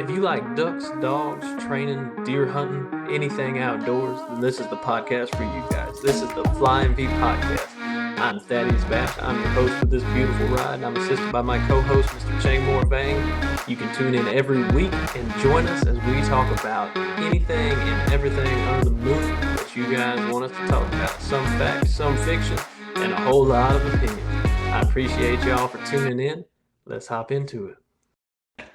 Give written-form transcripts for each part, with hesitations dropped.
If you like ducks, dogs, training, deer hunting, anything outdoors, then this is the podcast for you guys. This is the Flying V podcast. I'm Thaddeus Bass. I'm your host for this beautiful ride. I'm assisted by my co-host, Mr. Chang Moore Vang. You can tune in every week and join us as we talk about anything and everything under the moon that you guys want us to talk about. Some facts, some fiction, and a whole lot of opinion. I appreciate y'all for tuning in. Let's hop into it.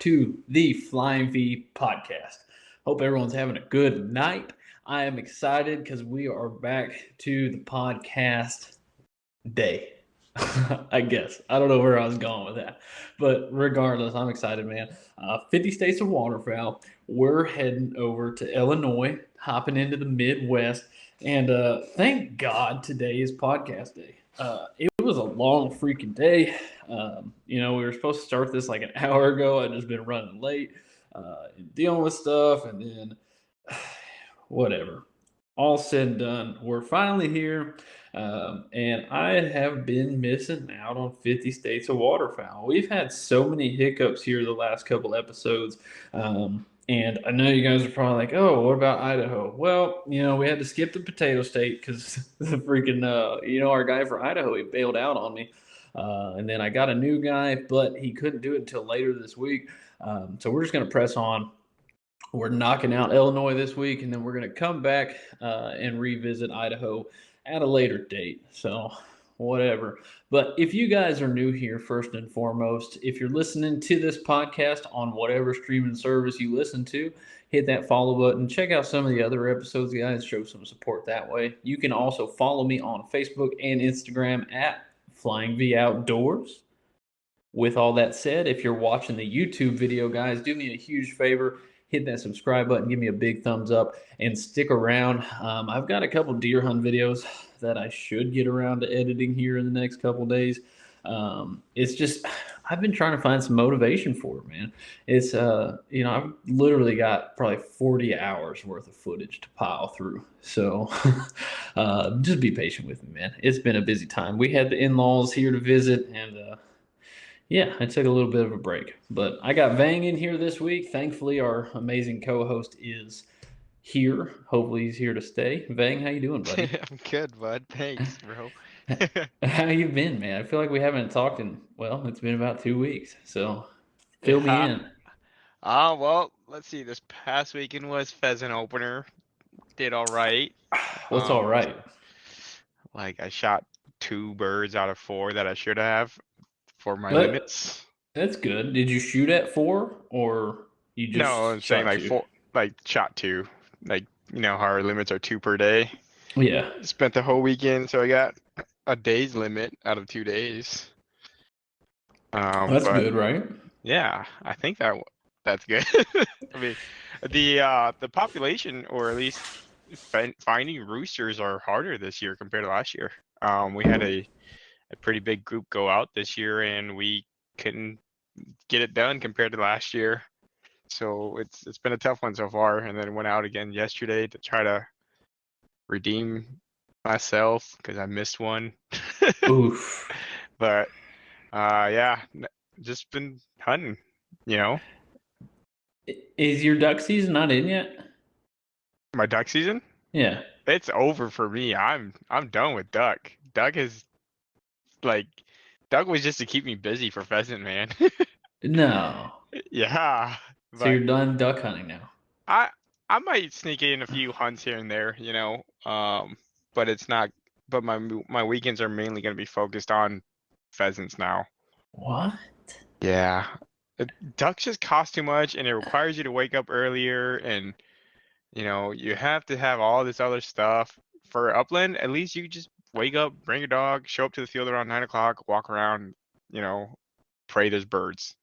To the Flying V podcast. Hope everyone's having a good night. I am excited because we are back to the podcast day. I guess. I don't know where I was going with that. But regardless, I'm excited, man. 50 states of waterfowl. We're heading over to Illinois, hopping into the Midwest. And thank God today is podcast day. It was a long freaking day. We were supposed to start this like an hour ago. I've just been running late, dealing with stuff, and then whatever. All said and done, we're finally here, and I have been missing out on 50 states of waterfowl. We've had so many hiccups here the last couple episodes, and I know you guys are probably like, oh, what about Idaho? Well, we had to skip the potato state because the freaking, our guy for Idaho, he bailed out on me. And then I got a new guy, but he couldn't do it until later this week. So we're just going to press on. We're knocking out Illinois this week, and then we're going to come back and revisit Idaho at a later date. So whatever. But if you guys are new here, first and foremost, if you're listening to this podcast on whatever streaming service you listen to, hit that follow button. Check out some of the other episodes, guys. Show some support that way. You can also follow me on Facebook and Instagram at Flying V Outdoors. With all that said, if you're watching the YouTube video, guys, do me a huge favor. Hit that subscribe button, give me a big thumbs up, and stick around. I've got a couple deer hunt videos that I should get around to editing here in the next couple days. It's just, I've been trying to find some motivation for it, man. It's, I've literally got probably 40 hours worth of footage to pile through. So just be patient with me, man. It's been a busy time. We had the in-laws here to visit, and I took a little bit of a break. But I got Vang in here this week. Thankfully, our amazing co-host is here. Hopefully he's here to stay. Vang, how you doing, buddy? I'm good, bud. Thanks, bro. How you been, man? I feel like we haven't talked in, it's been about 2 weeks. So fill me in. Well, let's see. This past weekend was pheasant opener. Did all right. What's all right? Like I shot 2 birds out of 4 that I should have for my limits. That's good. Did you shoot at 4 or you just? No, I'm saying like 4, like shot 2. Like, how our limits are 2 per day. Yeah. Spent the whole weekend, so I got a day's limit out of 2 days. That's good, right? Yeah, I think that's good. I mean, the population, or at least finding roosters, are harder this year compared to last year. We had a pretty big group go out this year, and we couldn't get it done compared to last year. So it's been a tough one so far, and then went out again yesterday to try to redeem myself because I missed one. Oof. But just been hunting, Is your duck season not in yet? My duck season? Yeah. It's over for me. I'm done with duck. Duck was just to keep me busy for pheasant, man. No. Yeah. So you're done duck hunting now? I might sneak in a few hunts here and there, but it's not. But my weekends are mainly going to be focused on pheasants now. What? Yeah, ducks just cost too much, and it requires you to wake up earlier, and you have to have all this other stuff. For upland, at least you just wake up, bring your dog, show up to the field around 9 o'clock, walk around, pray there's birds.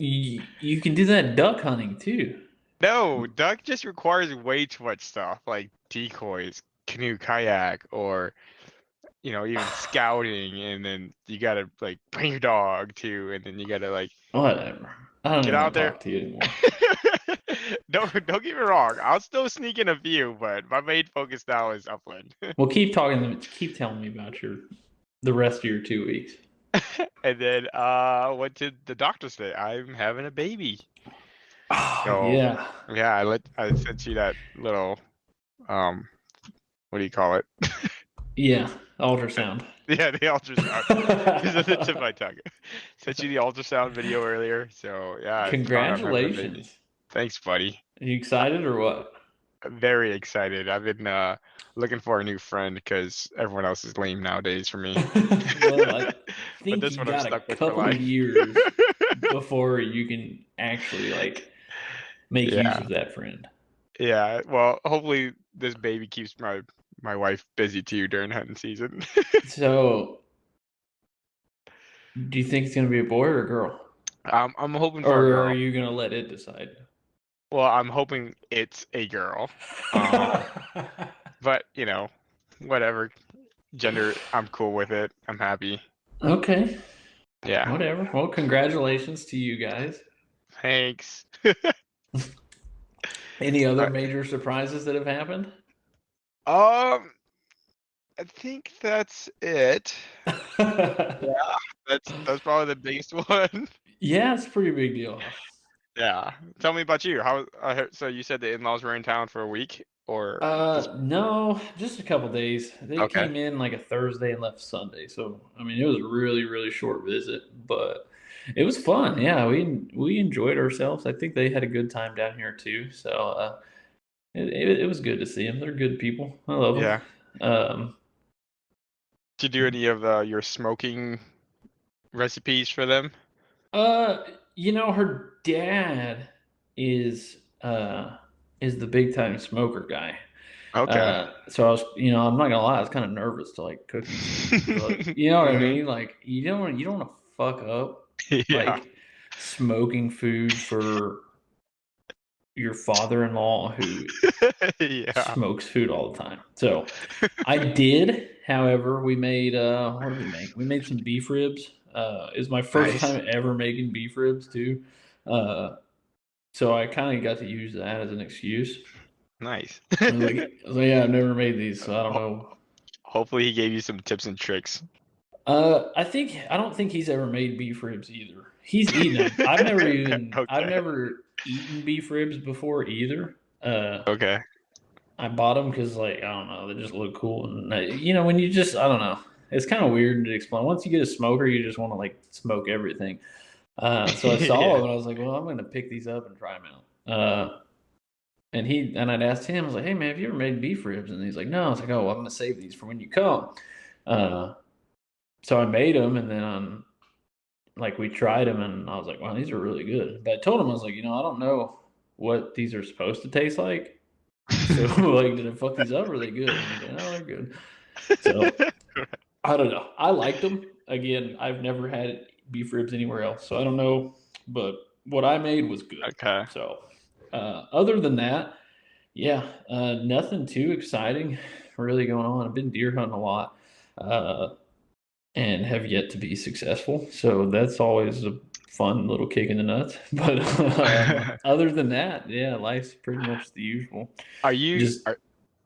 You can do that duck hunting too. No, duck just requires way too much stuff, like decoys, canoe, kayak, or even scouting, and then you gotta bring your dog too, and then you gotta whatever. I don't get even out there. Talk to you anymore. Don't get me wrong. I'll still sneak in a few, but my main focus now is upland. Well, keep telling me about the rest of your 2 weeks. And then went to the doctor today. I'm having a baby. Oh, So yeah. yeah, I sent you that little what do you call it? Yeah. Ultrasound. Yeah, the ultrasound. This is the tip of my tongue. Sent you the ultrasound video earlier. So yeah, I found out I'm having a baby. Congratulations. Thanks, buddy. Are you excited or what? I'm very excited. I've been looking for a new friend because everyone else is lame nowadays for me. Well, I But think this you one I'm got a stuck with for couple life. years before you can actually like make use Yeah. of that friend. Yeah. Well, hopefully this baby keeps my wife busy too during hunting season. So, do you think it's gonna be a boy or a girl, I'm hoping for a or are girl. you gonna let it decide? Well, I'm hoping it's a girl. But whatever gender, I'm cool with it. I'm happy. Okay, Yeah. whatever. Well, congratulations to you guys. Thanks. Any other Uh, major surprises that have happened? I think that's it. Yeah, that's probably the biggest one. Yeah, it's a pretty big deal. Yeah. Tell me about you. How so you said the in-laws were in town for a week or just No, just a couple days. They okay. came in like a Thursday and left Sunday. So, I mean, it was a really, really short visit, but it was fun. Yeah, we enjoyed ourselves. I think they had a good time down here too. So, it was good to see them. They're good people. I love them. Yeah. Um, Did you do any of your smoking recipes for them? her dad is is the big time smoker guy. Okay. So I was, I'm not gonna lie, I was kind of nervous to like cook these, but you know what I Mhm. mean? Like you don't want to fuck up Yeah. like smoking food for your father-in-law who Yeah. smokes food all the time. So I did, however, we made what did we make? We made some beef ribs. It was my first Nice. time ever making beef ribs too. Uh, so I kind of got to use that as an excuse. Nice. I was like, yeah, I've never made these, so I don't Ho- know. Hopefully he gave you some tips and tricks. I don't think he's ever made beef ribs either. He's eaten them. I've Okay. never eaten beef ribs before either. Okay. I bought them because like I don't know, they just look cool, and when you just I don't know, it's kind of weird to explain. Once you get a smoker, you just want to like smoke everything. So I saw Yeah. them and I was like, well, I'm gonna pick these up and try them out. And I'd asked him, I was like, hey man, have you ever made beef ribs? And he's like, no. I was like, oh, well, I'm gonna save these for when you come. Uh, so I made them, and then like we tried them, and I was like, wow, these are really good. But I told him I was like, I don't know what these are supposed to taste like. So like, did I fuck these up? Or are they good? And he's like, no, they're good. So I don't know. I liked them. Again, I've never had beef ribs anywhere else, so I don't know. But what I made was good. Okay. So other than that, yeah, nothing too exciting really going on. I've been deer hunting a lot and have yet to be successful. So that's always a fun little kick in the nuts. But other than that, yeah, life's pretty much the usual. Are you Just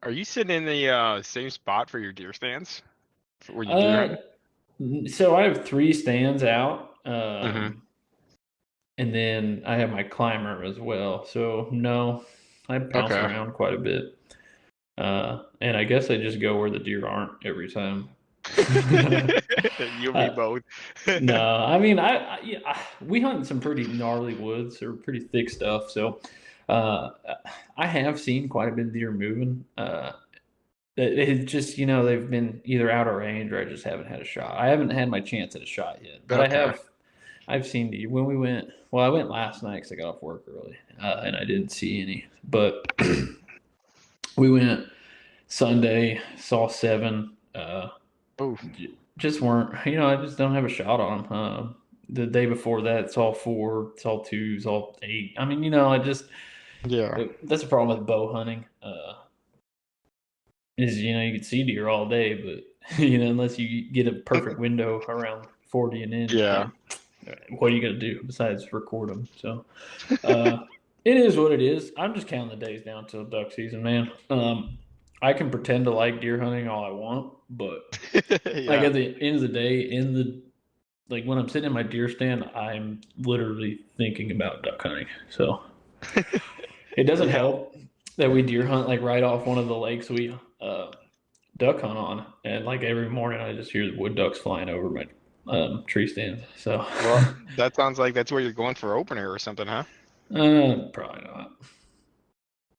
are you sitting in the same spot for your deer stands when you deer uh, hunt? so I have 3 stands out. Mm-hmm. And then I have my climber as well. So no, I bounce Okay. around quite a bit. And I guess I just go where the deer aren't every time. You and me uh, both. no, I mean yeah, we hunt in some pretty gnarly woods or pretty thick stuff. So uh, I have seen quite a bit of deer moving. It's just they've been either out of range or I just haven't had a shot. I haven't had my chance at a shot yet, but Okay. I've seen deer when we went. Well, I went last night because I got off work early, and I didn't see any. But we went Sunday, saw 7. Oh, Just weren't. I just don't have a shot on them. The day before that, saw 4, saw 2, saw 8. I mean, I just yeah. that's a problem with bow hunting. Is you can see deer all day, but unless you get a perfect window around 40 an inch, Yeah. then what are you gonna do besides record them? So it is what it is. I'm just counting the days down till duck season, man. I can pretend to like deer hunting all I want, but like Yeah. at the end of the day, like when I'm sitting in my deer stand, I'm literally thinking about duck hunting. So It doesn't help that we deer hunt like right off one of the lakes we duck hunt on, and like every morning I just hear the wood ducks flying over my tree stands. So, Well, that sounds like that's where you're going for opener or something, huh? probably not.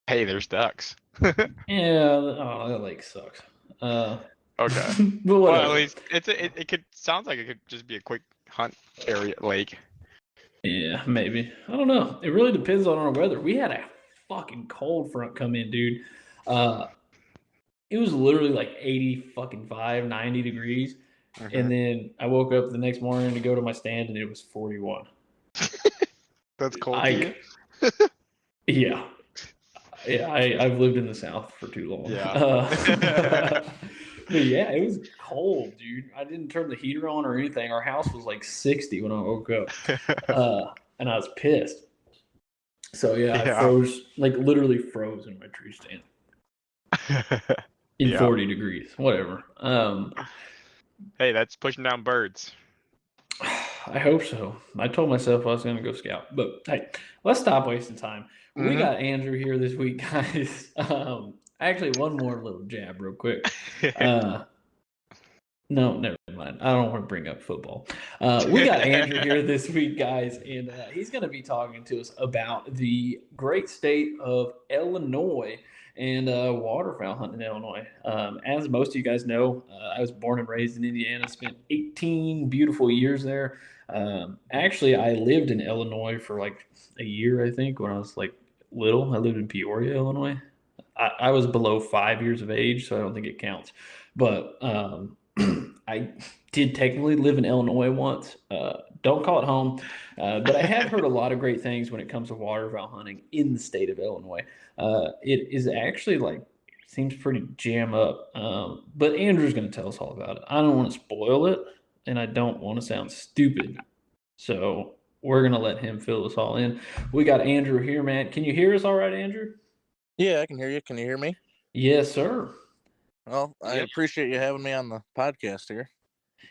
Hey, there's ducks. Yeah, oh, that lake sucks. Okay. But Well, whatever. at least it could sounds like it could just be a quick hunt area lake. Yeah, maybe. I don't know. It really depends on our weather. We had a fucking cold front come in, dude. It was literally like 80 fucking 90 degrees. And then I woke up the next morning to go to my stand and it was 41. That's cold to you? Yeah. Yeah, I've lived in the South for too long. Yeah. But yeah, it was cold, dude. I didn't turn the heater on or anything. Our house was like 60 when I woke up. And I was pissed. So yeah, I froze, like literally froze in my tree stand. In 40 degrees, whatever. Hey, that's pushing down birds. I hope so. I told myself I was going to go scout, but hey, let's stop wasting time. We got Andrew here this week, guys. Actually, one more little jab, real quick. No, never mind. I don't want to bring up football. We got Andrew here this week, guys, and he's going to be talking to us about the great state of Illinois and waterfowl hunting in Illinois. As most of you guys know, I was born and raised in Indiana, spent 18 beautiful years there. Actually, I lived in Illinois for like a year, I think, when I was like little. I lived in Peoria, Illinois. I was below 5 years of age, so I don't think it counts. But I did technically live in Illinois once. Don't call it home, but I have heard a lot of great things when it comes to waterfowl hunting in the state of Illinois. It is actually like seems pretty jam up, but Andrew's going to tell us all about it. I don't want to spoil it, and I don't want to sound stupid, so we're going to let him fill us all in. We got Andrew here, man. Can you hear us all right, Andrew? Yeah, I can hear you. Can you hear me? Yes, sir. Well, I appreciate you having me on the podcast here.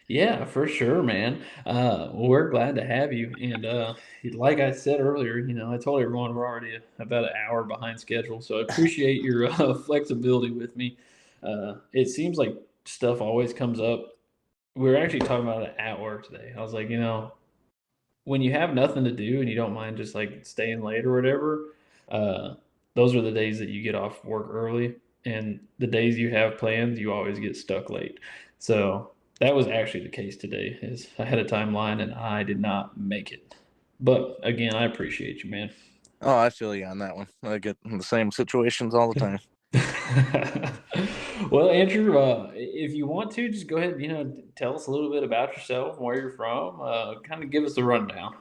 Yeah, for sure, man. We're glad to have you. And like I said earlier, I told everyone we're already about an hour behind schedule, so I appreciate your flexibility with me. It seems like stuff always comes up. We were actually talking about it at work today. I was like, when you have nothing to do and you don't mind just like staying late or whatever, those are the days that you get off work early. And the days you have plans, you always get stuck late. So that was actually the case today. Is I had a timeline and I did not make it. But again, I appreciate you, man. Oh, I feel you on that one. I get in the same situations all the time. Well, Andrew, if you want to, just go ahead and tell us a little bit about yourself, where you're from. Kind of give us the rundown.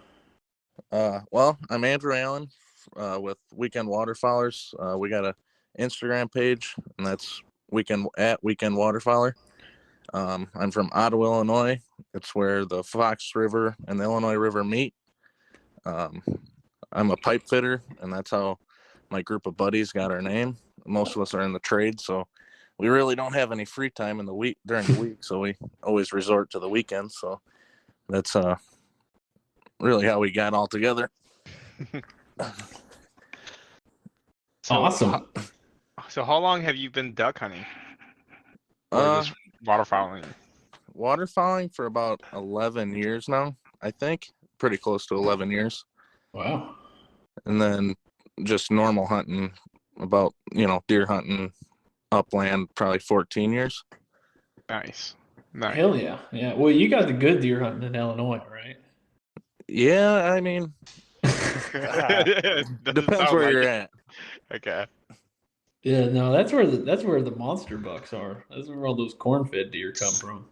Well, I'm Andrew Allen with Weekend Waterfowlers. We got a Instagram page, and that's Weekend Waterfowler. I'm from Ottawa, Illinois. It's where the Fox River and the Illinois River meet. I'm a pipe fitter, and that's how my group of buddies got our name. Most of us are in the trade, so we really don't have any free time in the week during the week, so we always resort to the weekends. So that's really how we got all together. Awesome. So how long have you been duck hunting? Or just waterfowling? Waterfowling for about 11 years now, I think. Pretty close to 11 years. Wow. And then just normal hunting, about, deer hunting, upland, probably 14 years. Nice. Hell yeah. Yeah. Well, you got the good deer hunting in Illinois, right? Yeah, I mean, depends where you're at. Okay. Yeah, no, that's where the monster bucks are. That's where all those corn-fed deer come from.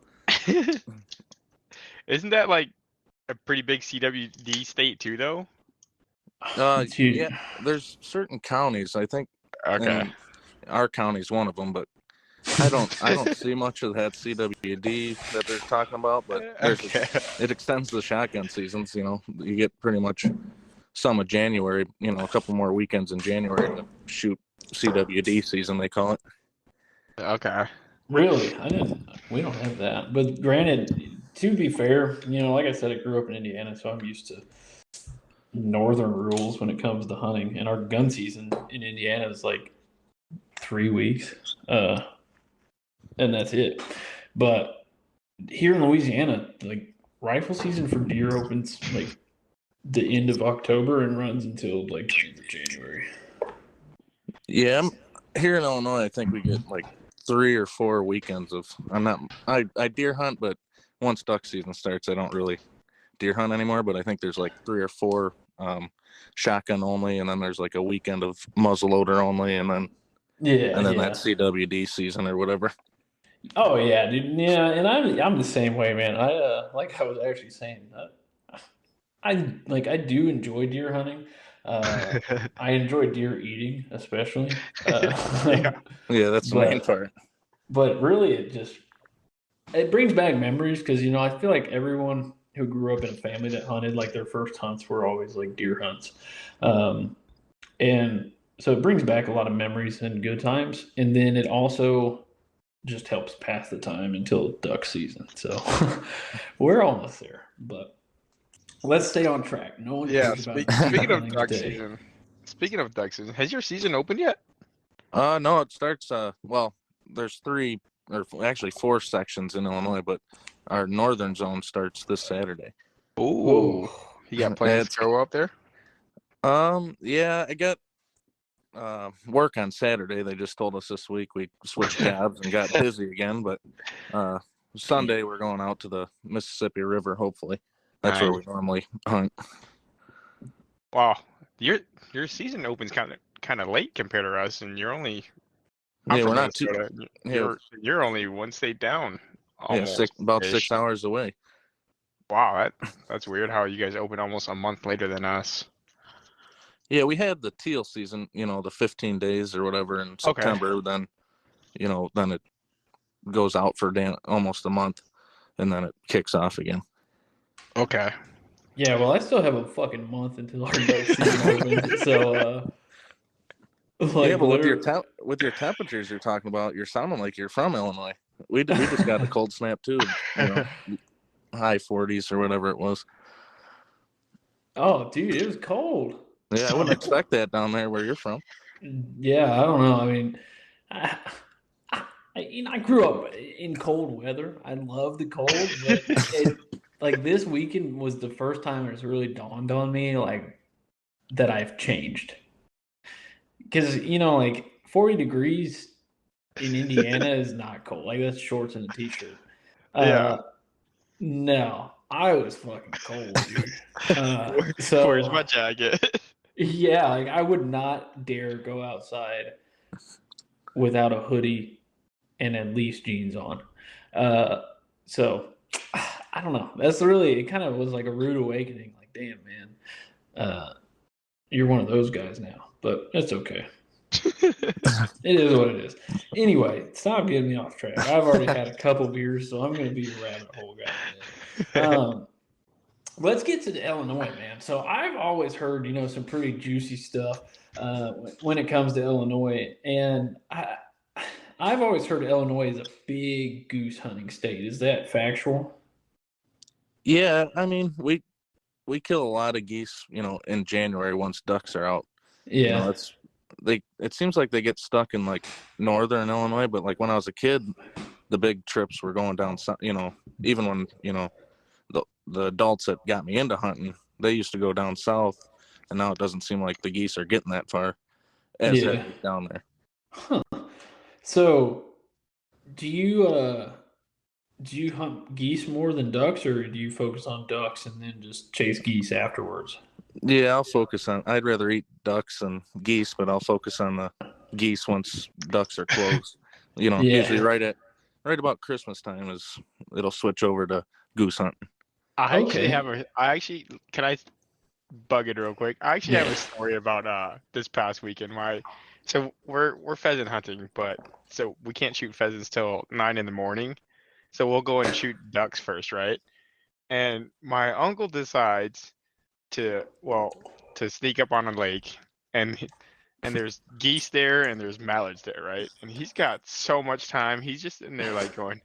Isn't that like a pretty big CWD state too, though? Yeah, there's certain counties. I think. Okay. Our county's one of them, but I don't see much of that CWD that they're talking about. But it extends the shotgun seasons. You get pretty much some of January. A couple more weekends in January to shoot CWD season, they call it. Okay. Really? We don't have that. But granted, to be fair, like I said, I grew up in Indiana, so I'm used to northern rules when it comes to hunting, and our gun season in Indiana is like 3 weeks, and that's it. But here in Louisiana, like rifle season for deer opens like the end of October and runs until like the end of January. Yeah, here in Illinois, I think we get like 3 or 4 weekends of. I deer hunt, but once duck season starts, I don't really deer hunt anymore. But I think there's like 3 or 4 shotgun only, and then there's like a weekend of muzzleloader only, and then that CWD season or whatever. Oh yeah, dude. Yeah, and I'm the same way, man. I like I was actually saying I do enjoy deer hunting. I enjoy deer eating, especially. Yeah, that's the main part. But really, it brings back memories because I feel like everyone who grew up in a family that hunted, like their first hunts were always like deer hunts, and so it brings back a lot of memories and good times. And then it also just helps pass the time until duck season. So we're almost there, but let's stay on track. No one cares about speaking of duck season. Speaking of duck season, has your season opened yet? No, it starts. Well, there's 3 or actually 4 sections in Illinois, but our northern zone starts this Saturday. Ooh, you got plans to go up there? Yeah, I got work on Saturday. They just told us this week we switched cabs and got busy again. But Sunday we're going out to the Mississippi River. Hopefully, that's where we normally hunt. Wow, your season opens kind of late compared to us, and you're only we're not too. You're only one state down. Almost, about 6 hours away. Wow, that's weird. How you guys open almost a month later than us. Yeah, we had the teal season, the 15 days or whatever in September. Okay. Then it goes out for almost a month, and then it kicks off again. Okay. Yeah, well, I still have a fucking month until our duck season opens. So, but with your temperatures you're talking about, you're sounding like you're from Illinois. We just got a cold snap too. High 40s or whatever it was. Oh, dude, it was cold. Yeah, I wouldn't expect that down there where you're from. Yeah, I don't know. I mean, I grew up in cold weather. I love the cold, but like this weekend was the first time it's really dawned on me like that I've changed. Because like 40 degrees in Indiana is not cold. Like that's shorts and a t-shirt. Yeah. No, I was fucking cold, dude. So where's my jacket? Yeah, like I would not dare go outside without a hoodie and at least jeans on. So I don't know. It kind of was like a rude awakening. Like, damn, man, you're one of those guys now, but it's okay. It is what it is. Anyway, stop getting me off track. I've already had a couple beers, so I'm going to be a rabbit hole guy. Let's get to the Illinois, man. So I've always heard, some pretty juicy stuff when it comes to Illinois, and I've always heard Illinois is a big goose hunting state. Is that factual? Yeah, I mean we kill a lot of geese, in January once ducks are out. Yeah, it seems like they get stuck in like northern Illinois, but like when I was a kid, the big trips were going down. Even when the adults that got me into hunting, they used to go down south, and now it doesn't seem like the geese are getting that far as down there. Huh. So, do you hunt geese more than ducks, or do you focus on ducks and then just chase geese afterwards? Yeah, I'd rather eat ducks than geese, but I'll focus on the geese once ducks are close. Usually right about Christmas time it'll switch over to goose hunting. Can I bug it real quick? I actually have a story about this past weekend. So we're pheasant hunting, but so we can't shoot pheasants till 9 a.m. So we'll go and shoot ducks first, right? And my uncle decides to sneak up on a lake, and there's geese there and there's mallards there, right? And he's got so much time. He's just in there like going,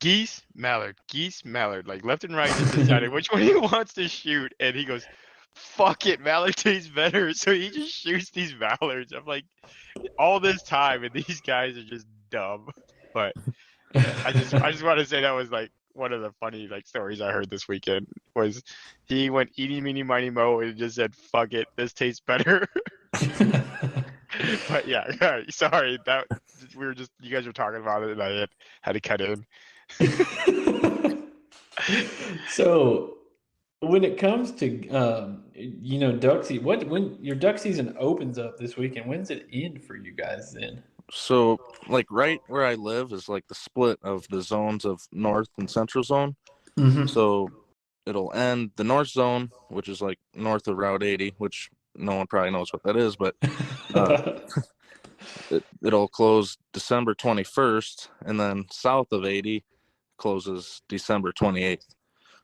geese, mallard, like left and right, just deciding which one he wants to shoot. And he goes, fuck it, mallard tastes better. So he just shoots these mallards. I'm like, all this time, and these guys are just dumb. But I just want to say that was like one of the funny like stories I heard this weekend was he went eeny meeny miny mo and just said, fuck it, this tastes better. But yeah, sorry that you guys were talking about it and I had to cut in. So when it comes to duck season, when your duck season opens up this weekend, when's it end for you guys then? So, like, right where I live is like the split of the zones of North and Central Zone. Mm-hmm. So it'll end the North Zone, which is like north of Route 80, which no one probably knows what that is, but it'll close December 21st, and then south of 80 closes December 28th.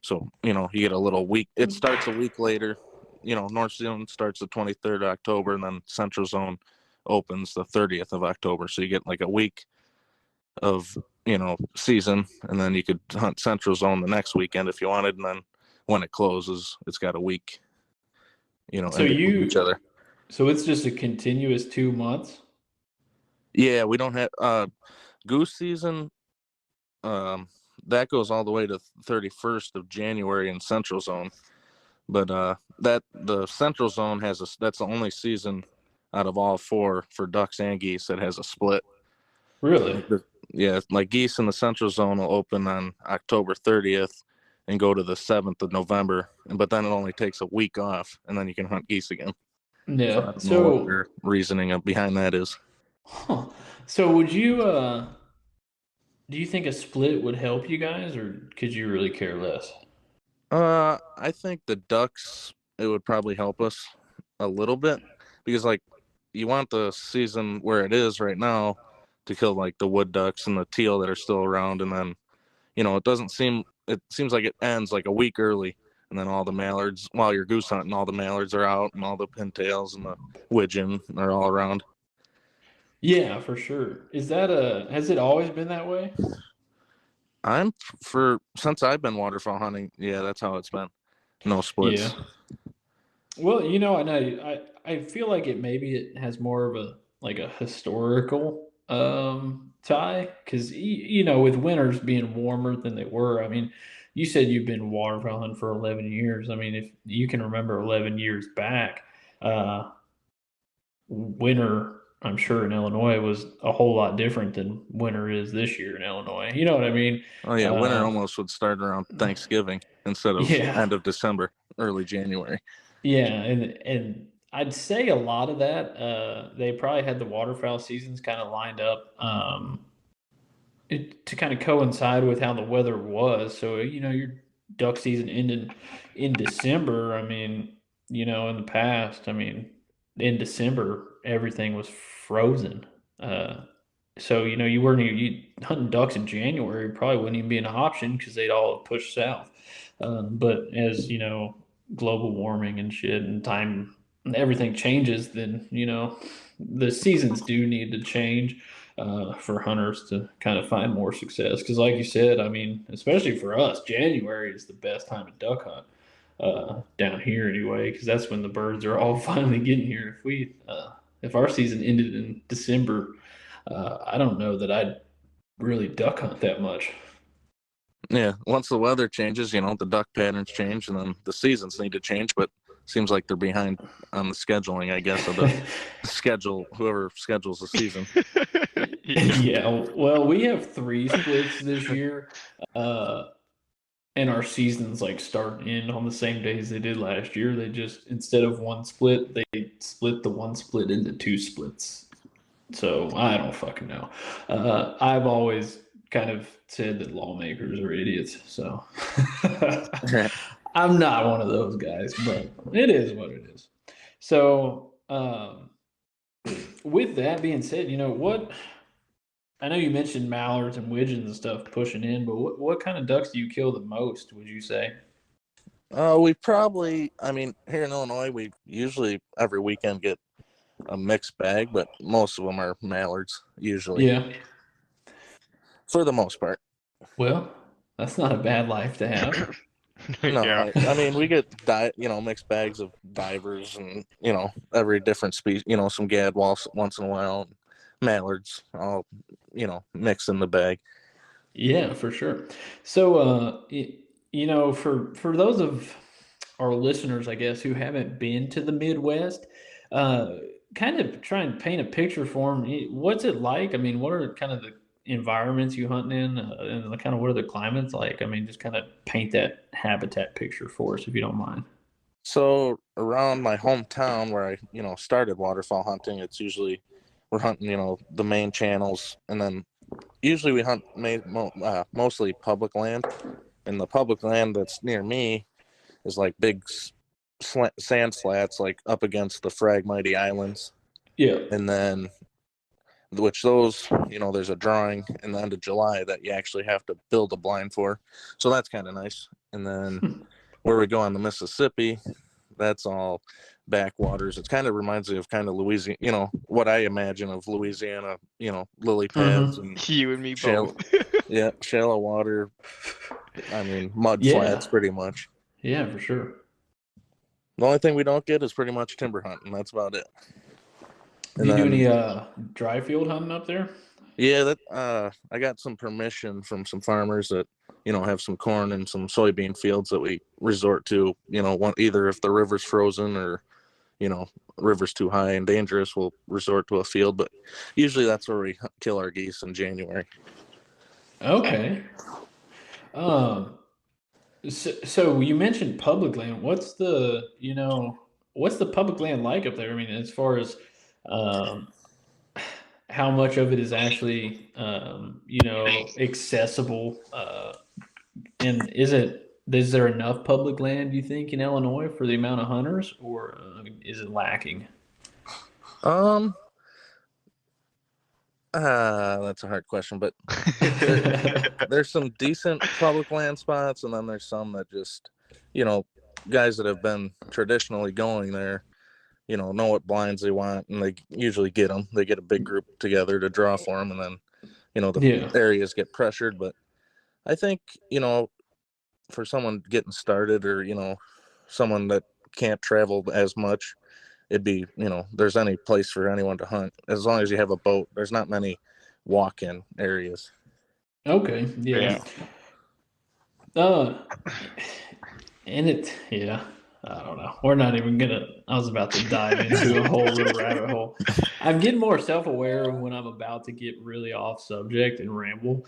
So, you get a little week. It starts a week later. North Zone starts the 23rd of October, and then Central Zone opens the 30th of October. So you get like a week of, season, and then you could hunt Central Zone the next weekend if you wanted. And then when it closes, it's got a week, so each other. So it's just a continuous 2 months? Yeah, we don't have goose season. That goes all the way to 31st of January in Central Zone. But the Central Zone that's the only season out of all four for ducks and geese that has a split. Really? Yeah, like geese in the Central Zone will open on October 30th and go to the 7th of November. But then it only takes a week off, and then you can hunt geese again. Yeah. So I don't know what their reasoning behind that is. Huh. So would you do you think a split would help you guys, or could you really care less? I think the ducks, it would probably help us a little bit because, like, you want the season where it is right now to kill, like, the wood ducks and the teal that are still around. And then, it seems like it ends like a week early. And then all the mallards, while you're goose hunting, all the mallards are out and all the pintails and the widgeon are all around. Yeah, for sure. Has it always been that way? Since I've been waterfowl hunting, yeah, that's how it's been. No splits. Yeah. Well, I know I feel like it has more of a historical tie, because with winters being warmer than they were. I mean, you said you've been waterfowl hunting for 11 years. I mean, if you can remember 11 years back, winter, I'm sure, in Illinois was a whole lot different than winter is this year in Illinois. You know what I mean? Oh yeah, winter almost would start around Thanksgiving instead of end of December, early January. Yeah, and I'd say a lot of that, they probably had the waterfowl seasons kind of lined up to kind of coincide with how the weather was. So, your duck season ended in December. I mean, in the past, in December, everything was frozen. So, you hunting ducks in January probably wouldn't even be an option because they'd all push south. But as, global warming and shit and time, everything changes, then, the seasons do need to change for hunters to kind of find more success. Because like you said, especially for us, January is the best time to duck hunt down here anyway, because that's when the birds are all finally getting here. If our season ended in December, I don't know that I'd really duck hunt that much. Yeah, once the weather changes, the duck patterns change, and then the seasons need to change. But it seems like they're behind on the scheduling, I guess, of the whoever schedules the season. Yeah, well, we have 3 splits this year, and our seasons start and end on the same days they did last year. They just, instead of 1 split, they split the 1 split into 2 splits. So I don't fucking know. I've always kind of said that lawmakers are idiots, so I'm not one of those guys, but it is what it is. So with that being said, what, I know you mentioned mallards and widgeons and stuff pushing in, but what kind of ducks do you kill the most, would you say? We probably, here in Illinois, we usually every weekend get a mixed bag, but most of them are mallards usually. Yeah. For the most part. Well, that's not a bad life to have. No, Yeah. I mean we get mixed bags of divers and every different species. Some gadwalls once in a while, mallards, all mix in the bag. Yeah, for sure. So, for those of our listeners, I guess, who haven't been to the Midwest, uh, kind of try and paint a picture for them. What's it like? I mean, what are kind of the environments you hunt in, and kind of what are the climates like? I mean, just kind of paint that habitat picture for us, if you don't mind. So around my hometown where I started waterfowl hunting, it's usually we're hunting the main channels, and then usually we hunt mostly public land, and the public land that's near me is like big sand flats, like up against the Fragmity Islands. Yeah. And then, which those, there's a drawing in the end of July that you actually have to build a blind for. So that's kind of nice. And then where we go on the Mississippi, that's all backwaters. It kind of reminds me of kind of Louisiana, what I imagine of Louisiana, lily pads and You and me shallow, both. shallow water. I mean, mud Yeah. flats pretty much. Yeah, for sure. The only thing we don't get is pretty much timber hunting. That's about it. Do you do any dry field hunting up there? Yeah, that I got some permission from some farmers that have some corn and some soybean fields that we resort to. Either if the river's frozen or river's too high and dangerous, we'll resort to a field. But usually that's where we kill our geese in January. Okay. So you mentioned public land. What's the public land like up there? I mean, as far as how much of it is actually accessible, and is there enough public land, do you think, in Illinois for the amount of hunters, or is it lacking? That's a hard question, but there's some decent public land spots, and then there's some that just, guys that have been traditionally going there, know what blinds they want, and they usually get them. They get a big group together to draw for them, and then, the areas get pressured. But I think, for someone getting started or, someone that can't travel as much, it'd be, there's any place for anyone to hunt as long as you have a boat. There's not many walk-in areas. Okay. Yeah. I don't know. We're not even I was about to dive into a whole little rabbit hole. I'm getting more self-aware when I'm about to get really off subject and ramble.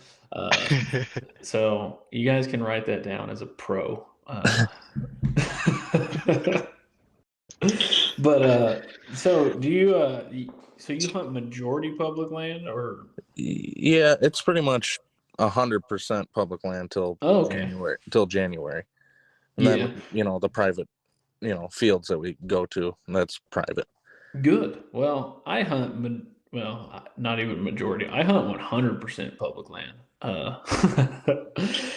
So you guys can write that down as a pro. But so do you so you hunt majority public land, or? Yeah, it's pretty much 100% public land till January. And then the private fields that we go to, that's private. Good. Well, I hunt not even majority. I hunt 100% public land.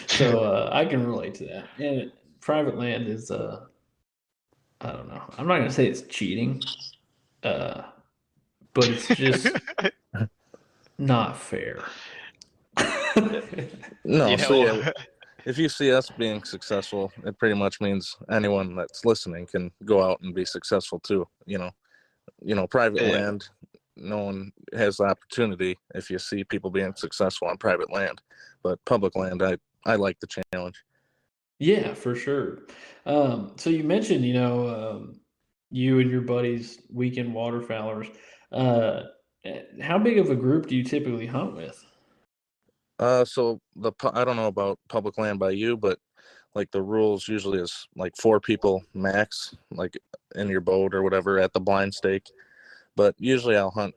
So I can relate to that. And private land is I don't know. I'm not gonna say it's cheating, but it's just not fair. No, if you see us being successful, it pretty much means anyone that's listening can go out and be successful too. Private land, no one has the opportunity if you see people being successful on private land. But public land, I like the challenge. Yeah, for sure. So you mentioned, you and your buddies, weekend waterfowlers. How big of a group do you typically hunt with? So I don't know about public land by you, but like the rules usually is like 4 people max, like in your boat or whatever at the blind stake. But usually I'll hunt,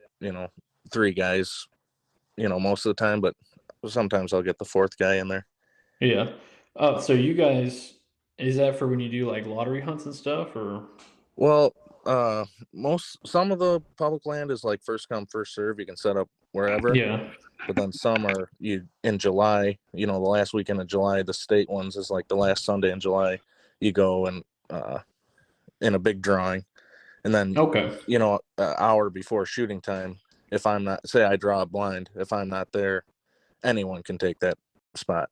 3 guys, most of the time, but sometimes I'll get the 4th guy in there. Yeah. So you guys, is that for when you do like lottery hunts and stuff, or? Well, some of the public land is like first come, first serve. You can set up wherever. Yeah. But then some are in July, the last weekend of July. The state ones is like the last Sunday in July. You go and in a big drawing, and then an hour before shooting time, if I'm not, say I draw a blind, if I'm not there, anyone can take that spot.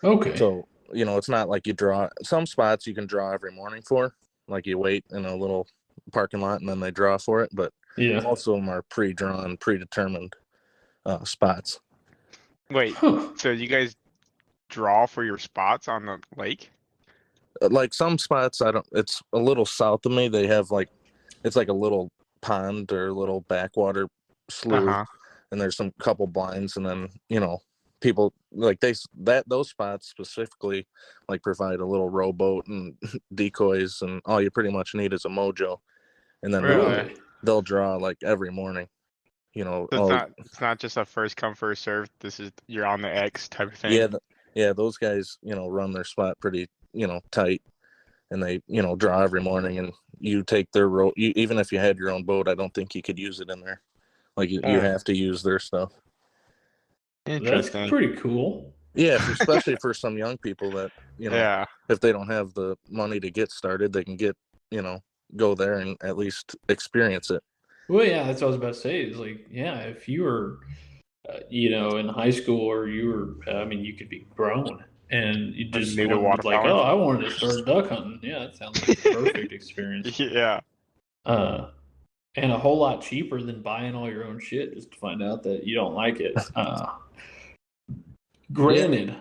Okay. So it's not like you draw. Some spots you can draw every morning for, like you wait in a little parking lot and then they draw for it. But most of them are pre-drawn, predetermined spots. Wait, so you guys draw for your spots on the lake? Like some spots, it's a little south of me. They have it's like a little pond or a little backwater slough, and there's some couple blinds, and then people like those spots specifically like provide a little rowboat and decoys, and all you pretty much need is a MOJO, and then they'll draw like every morning. So it's not just a first come first serve. This is you're on the X type of thing. Yeah, those guys run their spot pretty tight, and they draw every morning, and you take their row. Even if you had your own boat, I don't think you could use it in there. Like you have to use their stuff. Interesting. That's pretty cool. Yeah, especially for some young people that if they don't have the money to get started, they can get go there and at least experience it. Well, yeah, that's what I was about to say. Is like, if you were, in high school, or you were, you could be grown and you just need a like, oh, I wanted to start duck hunting. Yeah, that sounds like a perfect experience. Yeah. And a whole lot cheaper than buying all your own shit just to find out that you don't like it. Granted,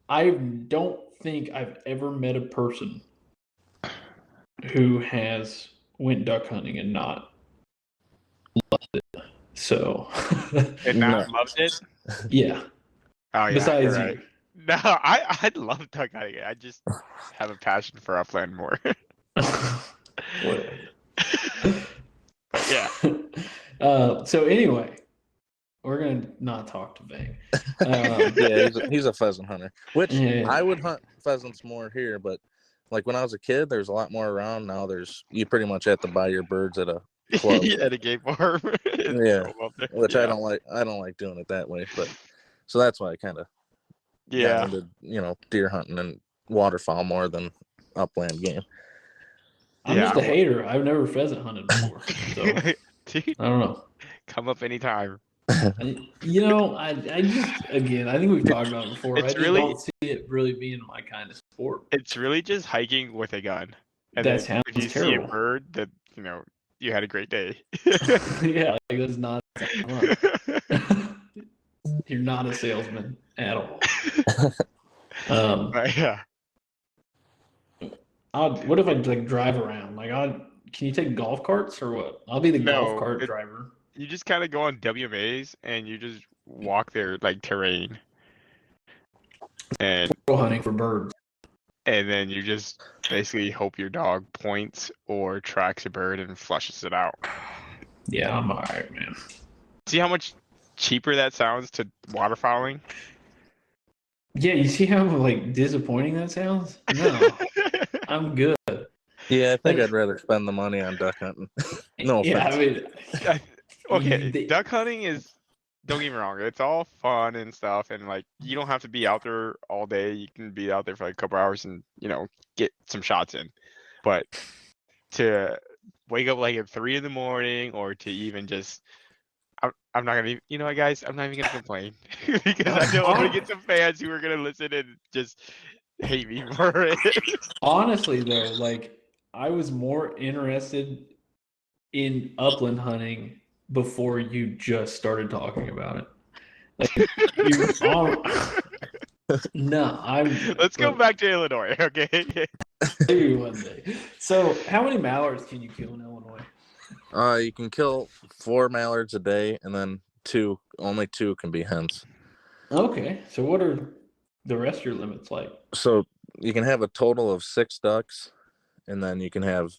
I don't think I've ever met a person who has went duck hunting and not loved it. So and not loved it? Yeah. Oh yeah. Besides right. you. No, I love duck hunting. I just have a passion for upland more. Yeah. So anyway, we're gonna not talk to Bang. He's a pheasant hunter, which I would hunt pheasants more here, but like when I was a kid, there's a lot more around. Now you pretty much have to buy your birds at a club. At a game farm. Which I don't like. I don't like doing it that way, but so that's why I kind of got into deer hunting and waterfowl more than upland game. I'm just a hater. I've never pheasant hunted before, so Dude, I don't know. Come up anytime. I just I think we've talked about it before. I don't see it really being my kind of sport. It's really just hiking with a gun. And that sounds if you terrible. see a bird, that you had a great day. Yeah, that's not. You're not a salesman at all. Yeah. What if I drive around? Can you take golf carts or what? I'll be the golf cart driver. You just kind of go on WMAs and you just walk their terrain. And go hunting for birds. And then you just basically hope your dog points or tracks a bird and flushes it out. Yeah, I'm alright, man. See how much cheaper that sounds to waterfowling? Yeah, you see how disappointing that sounds? No. I'm good. Yeah, I think I'd rather spend the money on duck hunting. No offense. Yeah, okay, duck hunting is, don't get me wrong, it's all fun and stuff, and you don't have to be out there all day. You can be out there for a couple hours and get some shots in. But to wake up at 3 a.m, or to even just, I'm not gonna, guys, I'm not even gonna complain because I know I'm gonna get some fans who are gonna listen and just hate me for it. Honestly, though, I was more interested in upland hunting before you just started talking about it. Let's go back to Illinois, okay? Maybe one day. So, how many mallards can you kill in Illinois? You can kill 4 mallards a day, and then only 2 can be hens. Okay, so what are the rest of your limits like? So you can have a total of 6 ducks, and then you can have,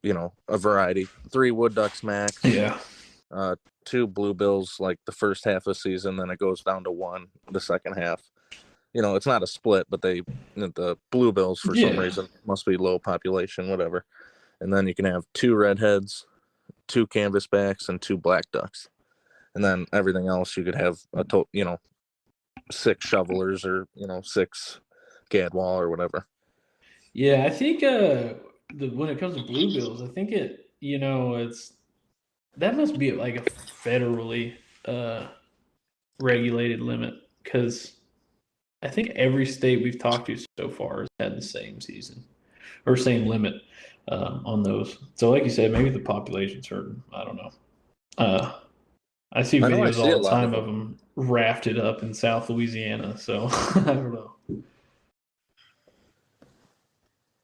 a variety. 3 wood ducks max. Yeah. 2 bluebills the first half of the season, then it goes down to 1 the second half. It's not a split, but the bluebills for some reason must be low population, whatever. And then you can have 2 redheads, 2 canvasbacks, and 2 black ducks. And then everything else you could have 6 shovelers or 6 gadwall or whatever. Yeah, I think when it comes to bluebills, I think that must be a federally regulated limit, because I think every state we've talked to so far has had the same season or same limit on those. So, like you said, maybe the population's hurting. I don't know. I see I know I videos see a all the lot time of of them rafted up in South Louisiana. So I don't know.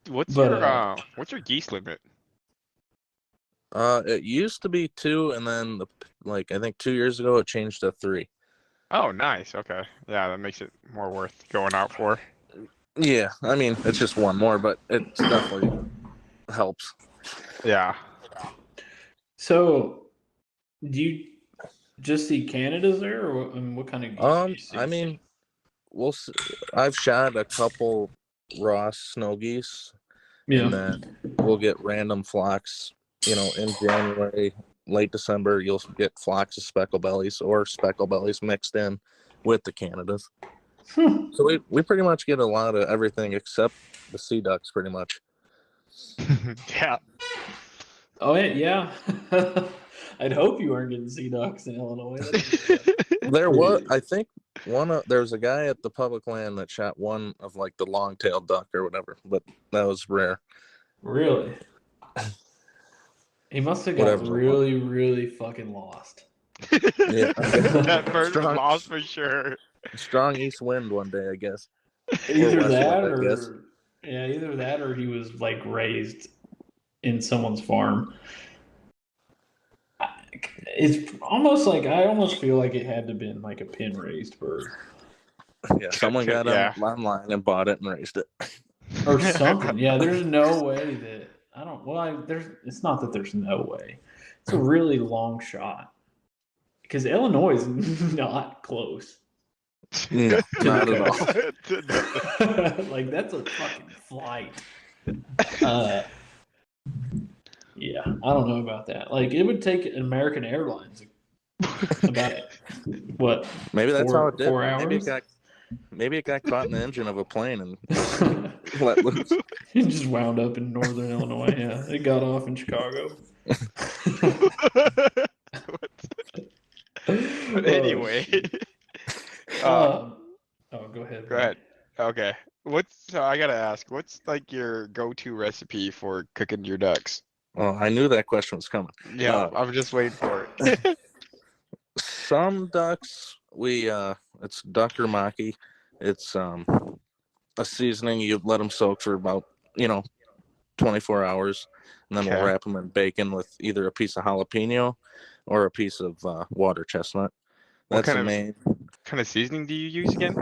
What's But your geese limit? It used to be 2, and then I think 2 years ago it changed to 3. Oh, nice. Okay. Yeah, that makes it more worth going out for. Yeah, I mean it's just one more, but it definitely helps. Yeah. so, do you just see Canada's there, or what kind of geese do you see? I mean, I've shot a couple Ross snow geese, Yeah. and then we'll get random flocks. In January, late December, you'll get flocks of speckle bellies or speckle bellies mixed in with the Canadas. So we pretty much get a lot of everything except the sea ducks, pretty much. Yeah. Oh yeah. I'd hope you aren't getting sea ducks in Illinois. There was, I think, there's a guy at the public land that shot one of like the long-tailed duck or whatever, but that was rare. Really? He must have got Whatever. really, really fucking lost. Yeah, That bird was Strong. lost for sure. Strong east wind one day, I guess. Either west that, wind, I guess. either that, or he was like raised in someone's farm. It's almost like I almost feel like it had to have been like a pin raised bird. Yeah, someone got Yeah. him online and bought it and raised it. Or something. Yeah, there's no way that I don't. Well, it's not that there's no way. It's a really long shot because Illinois is not close. No, not at all. Like that's a fucking flight. Yeah, I don't know about that. Like it would take American Airlines about what? Maybe that's how it did. 4 hours. Maybe it got caught in the engine of a plane and let loose. It just wound up in northern Illinois. Yeah, it got off in Chicago. But anyway. Oh, go ahead. Go ahead. Okay. So I gotta ask, what's like your go-to recipe for cooking your ducks? Oh, I knew that question was coming. Yeah, I'm just waiting for it. Some ducks, it's duck or maki. It's a seasoning. You let them soak for about 24 hours, and then we'll wrap them in bacon with either a piece of jalapeno or a piece of water chestnut. That's the main. What kind of seasoning do you use again?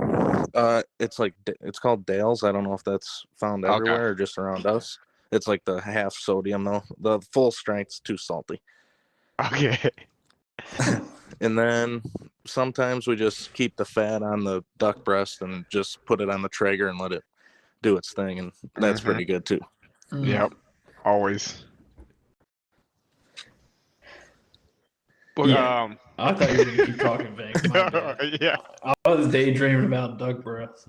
It's called Dale's. I don't know if that's found everywhere or just around us. It's like the half sodium though. The full strength's too salty. Okay. And then sometimes we just keep the fat on the duck breast and just put it on the Traeger and let it do its thing, and that's pretty good too. Yep. Always. But, yeah. I thought you were gonna keep talking, Banks. Yeah. I was daydreaming about duck breath.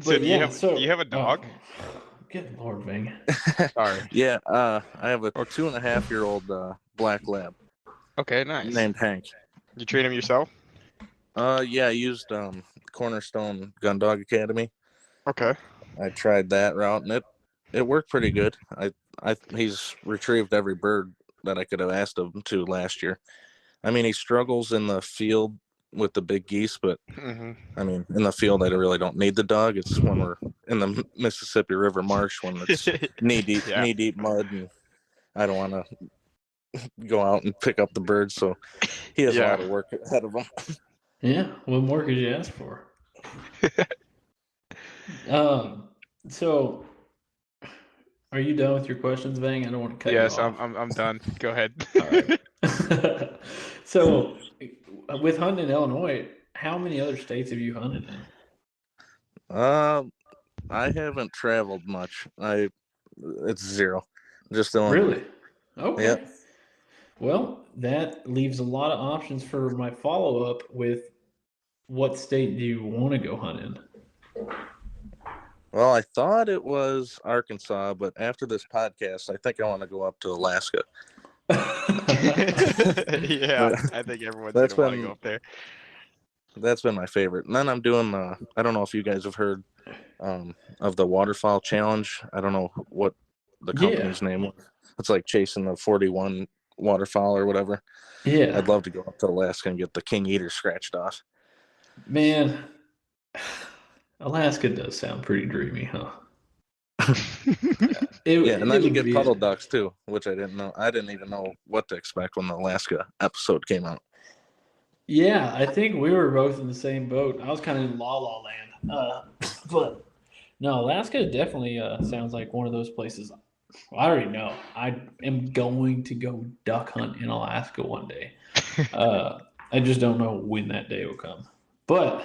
So do you have a dog? Good Lord, Ving. Sorry. Yeah, I have a 2.5-year-old black lab. Okay, nice. Named Hank. You train him yourself? Yeah, I used Cornerstone Gun Dog Academy. Okay. I tried that route, and it worked pretty good. He's retrieved every bird that I could have asked him to last year. I mean, he struggles in the field with the big geese, but I mean, in the field, I really don't need the dog. It's when we're in the Mississippi River marsh when it's knee deep mud, and I don't want to go out and pick up the birds. So he has a lot of work ahead of him. Yeah, what more could you ask for? So, are you done with your questions, Vang? I don't want to cut you off. Yes, I'm done. Go ahead. All right. So, with hunting in Illinois, how many other states have you hunted in? I haven't traveled much. It's 0. Just Illinois. Really? Okay. Yep. Well, that leaves a lot of options for my follow-up with what state do you want to go hunt in? Well, I thought it was Arkansas, but after this podcast, I think I want to go up to Alaska. Yeah, I think everyone's gonna want to go up there. That's been my favorite. And then I'm doing I don't know if you guys have heard of the Waterfowl challenge. I don't know what the company's name was. It's like chasing the 41 waterfowl or whatever. Yeah. I'd love to go up to Alaska and get the king eater scratched off. Man, Alaska does sound pretty dreamy, huh? And then you get puddle ducks too, which I didn't know. I didn't even know what to expect when the Alaska episode came out. Yeah, I think we were both in the same boat. I was kind of in La La Land. But no, Alaska definitely sounds like one of those places. I already know. I am going to go duck hunt in Alaska one day. I just don't know when that day will come. But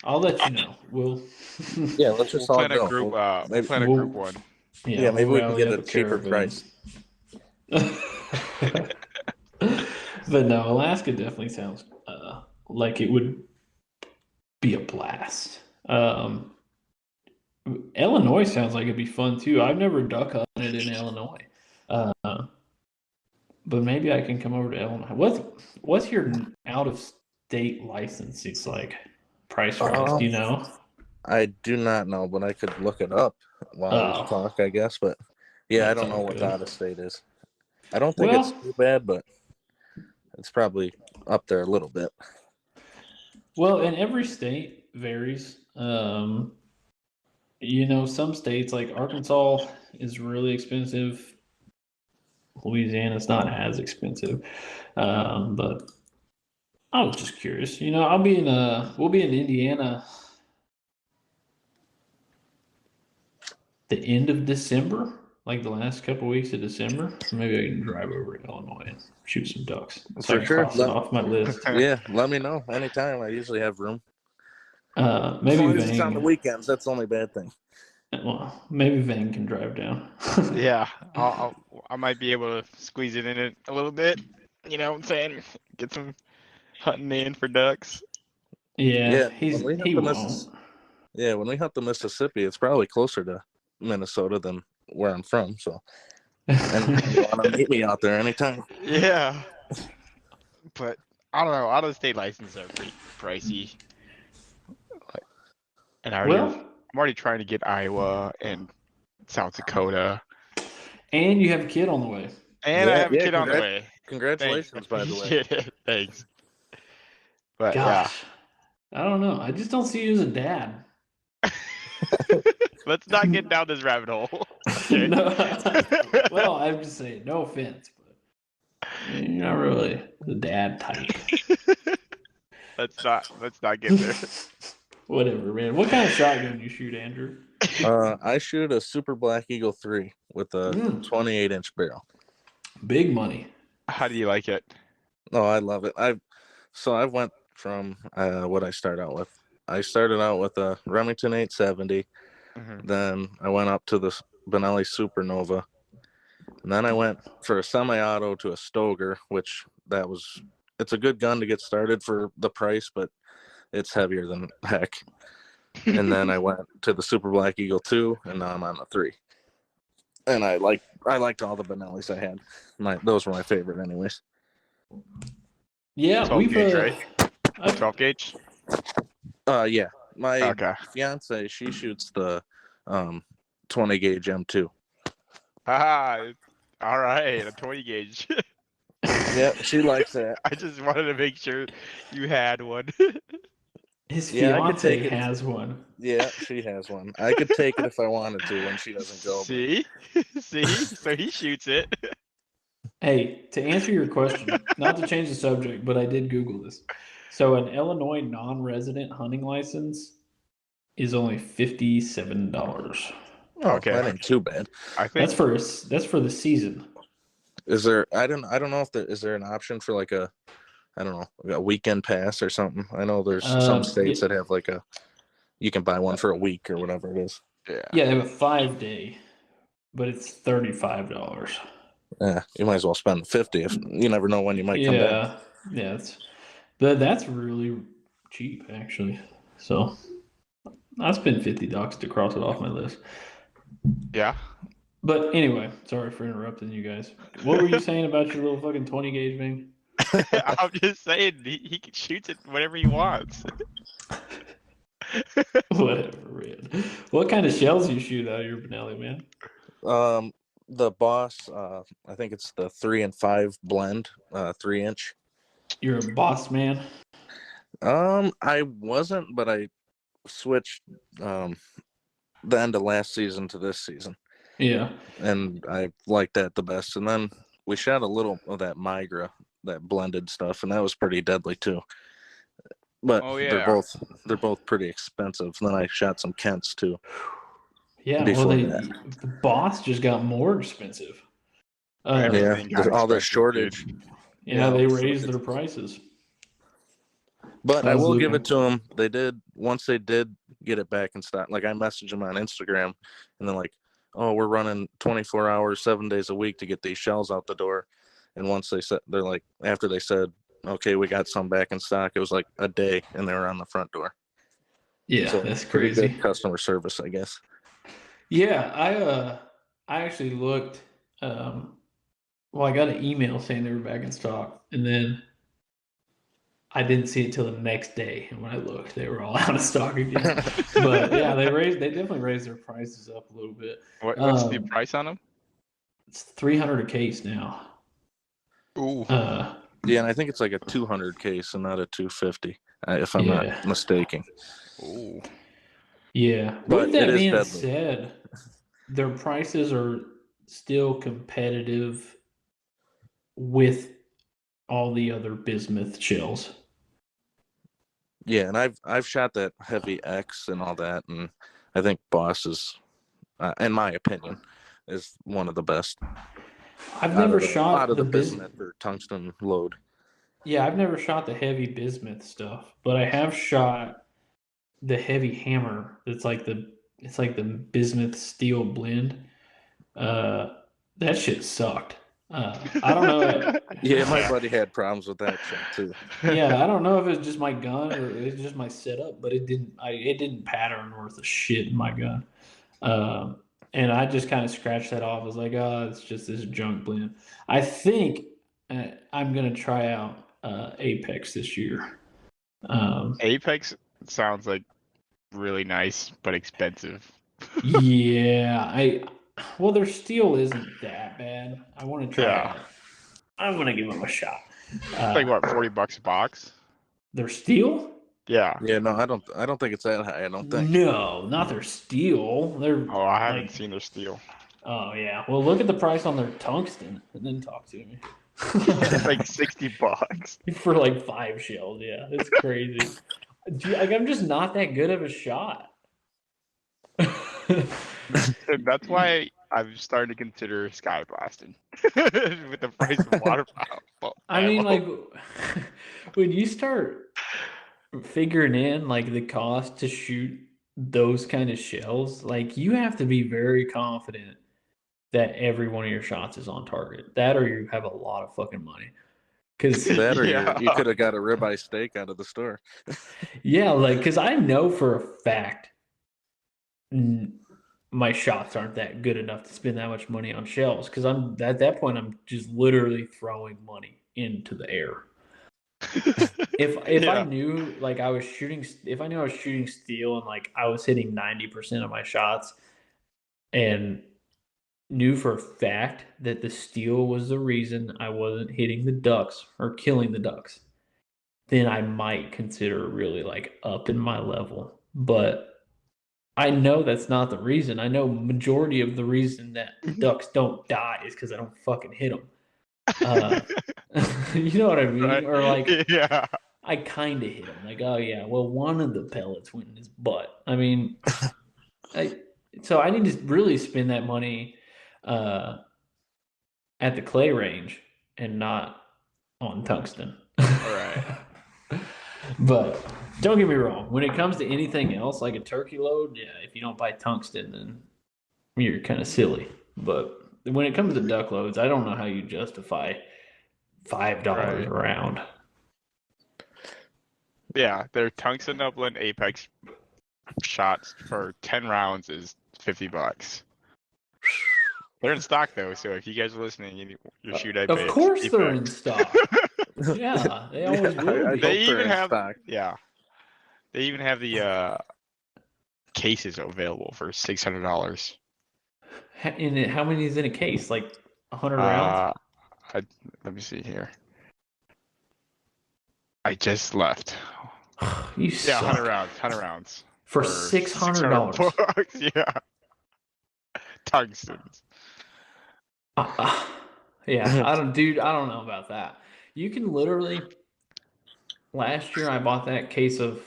I'll let you know. Let's just all plan go. A group, maybe, plan a group one. Yeah, maybe we can get a cheaper price. But no, Alaska definitely sounds like it would be a blast. Illinois sounds like it'd be fun too. I've never duck hunted in Illinois, but maybe I can come over to Illinois. What's your out of state license like price wise? Do you know? I do not know, but I could look it up while we talk, I guess. But yeah, I don't know what out of state is. I don't think it's too bad, but it's probably up there a little bit. Well, and every state varies. Some states like Arkansas is really expensive. Louisiana's not as expensive. But I was just curious. We'll be in Indiana the end of December, like the last couple weeks of December. So maybe I can drive over to Illinois and shoot some ducks. So I can cross it off my list. Yeah, let me know anytime. I usually have room. Maybe it's on the weekends. That's the only bad thing. Well, maybe Vane can drive down. Yeah, I might be able to squeeze it in a little bit. You know what I'm saying? Get some hunting in for ducks. Yeah, he won't. Yeah, when we hunt the Mississippi, it's probably closer to Minnesota than where I'm from. So, and you want to meet me out there anytime. Yeah, but I don't know. Out of state licenses are pretty pricey. And I'm already trying to get Iowa and South Dakota. And you have a kid on the way. And I have a kid on the way. Congratulations, by the way. Thanks. But gosh, I don't know. I just don't see you as a dad. Let's not get down this rabbit hole. No. Well, I'm just saying, no offense, but you're not really the dad type. Let's not get there. Whatever, man. What kind of shotgun you shoot, Andrew? I shoot a Super Black Eagle 3 with a 28-inch barrel. Big money. How do you like it? Oh, I love it. I went from what I started out with. I started out with a Remington 870. Mm-hmm. Then I went up to the Benelli Supernova. And then I went for a semi-auto to a Stoger, which it's a good gun to get started for the price, but it's heavier than heck. And then I went to the Super Black Eagle 2, and now I'm on the 3. And I liked all the Benellis I had. Those were my favorite anyways. Yeah, 12 gauge, right? 12 gauge? Yeah. My fiance, she shoots the 20 gauge M2. All right, a 20 gauge. Yeah, she likes that. I just wanted to make sure you had one. His fiance has one. Yeah, she has one. I could take it if I wanted to when she doesn't go. See? So he shoots it. Hey, to answer your question, not to change the subject, but I did Google this. So an Illinois non-resident hunting license is only $57. Oh, okay, that ain't too bad. I think that's for the season. Is there? I don't know if is there an option for like a weekend pass or something. I know there's some states that have like you can buy one for a week or whatever it is. Yeah, they have a 5-day, but it's $35. Yeah, you might as well spend $50 if you never know when you might come back. Yeah, that's really cheap actually. So I spent $50 to cross it off my list. Yeah. But anyway, sorry for interrupting you guys. What were you saying about your little fucking 20 gauge thing? I'm just saying he shoots it whatever he wants. Whatever, man. What kind of shells do you shoot out of your Benelli, man? The Boss, I think it's the 3 and 5 blend, 3-inch. You're a boss man. I wasn't, but I switched the end of last season to this season, Yeah. and I liked that the best. And then we shot a little of that Migra, that blended stuff, and that was pretty deadly too. But Oh, yeah. they're both pretty expensive. And then I shot some Kents too. Yeah, Before well, that. the boss just got more expensive. Everything got all the expensive, shortage. dude. Yeah, they raised shortage. their prices. But I How's will it give looking? it to them. They did, once they did get it back in stock. Like I messaged them on Instagram, and they're like, "Oh, we're running 24 hours, 7 days a week to get these shells out the door." And once they said, they're like, after they said, "Okay, we got some back in stock," it was like a day, and they were on the front door. Yeah, So that's pretty crazy. good customer service, I guess. Yeah, I actually looked. Well, I got an email saying they were back in stock, and then I didn't see it till the next day. And when I looked, they were all out of stock again. But yeah, they definitely raised their prices up a little bit. What's the price on them? It's $300 a case now. Ooh. Yeah, and I think it's like a 200 case and not a 250, if I'm not mistaken. Ooh. Yeah. But With that it is being deadly. said, their prices are still competitive with all the other bismuth shells. Yeah, and I've shot that heavy X and all that, and I think Boss is, in my opinion, is one of the best. I've never shot out of the the bismuth or tungsten load. Yeah, I've never shot the heavy bismuth stuff, but I have shot the heavy hammer. It's like the bismuth steel blend. That shit sucked. I don't know. Yeah, my buddy had problems with that shit too. Yeah, I don't know if it's just my gun or it's just my setup, but it didn't pattern worth a shit in my gun. And I just kind of scratched that off. I was like, oh, it's just this junk blend. I think I'm gonna try out Apex this year. Apex sounds like really nice but expensive. Yeah, well, their steel isn't that bad. I want to try it out. I'm gonna give them a shot. It's like what, $40 a box? Their steel? Yeah. Yeah, no, I don't think it's that high. I don't think. No, not their steel. They're Oh, I haven't seen their steel. Oh yeah. Well, look at the price on their tungsten and then talk to me. It's like $60 For like 5 shells. Yeah, it's crazy. I'm just not that good of a shot. And that's why I'm starting to consider sky blasting with the price of waterfowl. I mean, like, when you start figuring in like the cost to shoot those kind of shells, like you have to be very confident that every one of your shots is on target. That or you have a lot of fucking money. Cause that or you could have got a ribeye steak out of the store. Yeah, like because I know for a fact my shots aren't that good enough to spend that much money on shells. Because I'm at that point, I'm just literally throwing money into the air. If I knew like I was shooting, if I knew I was shooting steel and like I was hitting 90% of my shots, and knew for a fact that the steel was the reason I wasn't hitting the ducks or killing the ducks, then I might consider really like upping my level. But I know that's not the reason. I know majority of the reason that the ducks don't die is because I don't fucking hit them. You know what I mean? Right. Or like, yeah, I kind of hit him. Like, oh yeah, well, one of the pellets went in his butt. I mean, so I need to really spend that money at the clay range and not on tungsten. all right. But don't get me wrong. When it comes to anything else, like a turkey load, yeah, if you don't buy tungsten, then you're kind of silly. But when it comes to duck loads, I don't know how you justify $5 a round. Yeah, their tungsten upland Apex shots for 10 rounds is $50. They're in stock though, so if you guys are listening, your shoot I Of course they're in stock. Yeah, they always will be. They even have stock. They even have the cases available for $600. How many is in a case? Like 100 rounds? Let me see here. I just left. You suck. 100 rounds. For $600. Yeah. Tungstens. Yeah, I don't know about that. You can literally. Last year, I bought that case of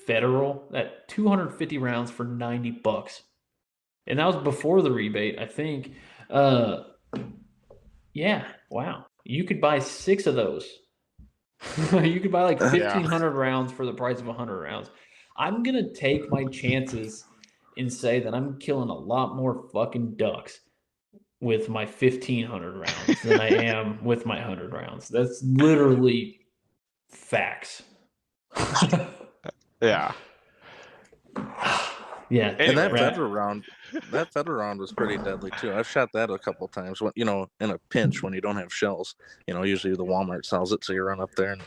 Federal, that 250 rounds for $90, and that was before the rebate, I think. Yeah, wow. You could buy 6 of those. You could buy like 1,500 rounds for the price of 100 rounds. I'm gonna take my chances and say that I'm killing a lot more fucking ducks with my 1,500 rounds than I am with my 100 rounds. That's literally facts. Yeah. Yeah. And that federal round was pretty deadly too. I've shot that a couple times when, in a pinch when you don't have shells. Usually the Walmart sells it, so you run up there and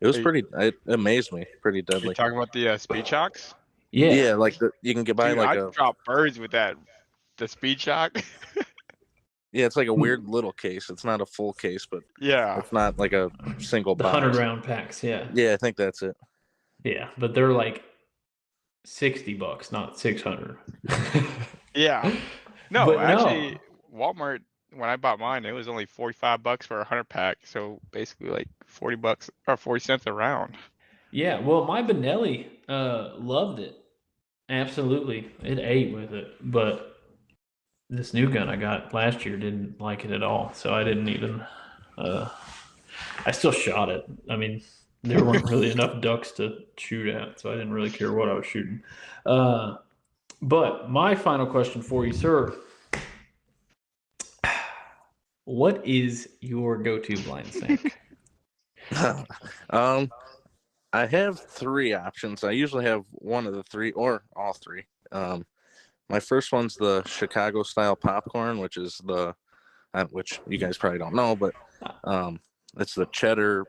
it was it amazed me. Pretty deadly. You talking about the speed shocks? Yeah, like you can get by. Dude, like I drop birds with the speed shock. Yeah, it's like a weird little case. It's not a full case, but it's not like a single the box. 100 round packs. Yeah, I think that's it. Yeah, but they're like $60, not 600. Yeah. No, actually, Walmart, when I bought mine, it was only $45 for a 100 pack. So basically like $40 or 40 cents a round. Yeah, well, my Benelli loved it. Absolutely. It ate with it. But this new gun I got last year didn't like it at all. So I didn't even, I still shot it. I mean, there weren't really enough ducks to shoot at, so I didn't really care what I was shooting. But my final question for you, sir. What is your go-to blind snake? I have 3 options. I usually have one of the 3 or all 3. My first one's the Chicago style popcorn, which is which you guys probably don't know, but it's the cheddar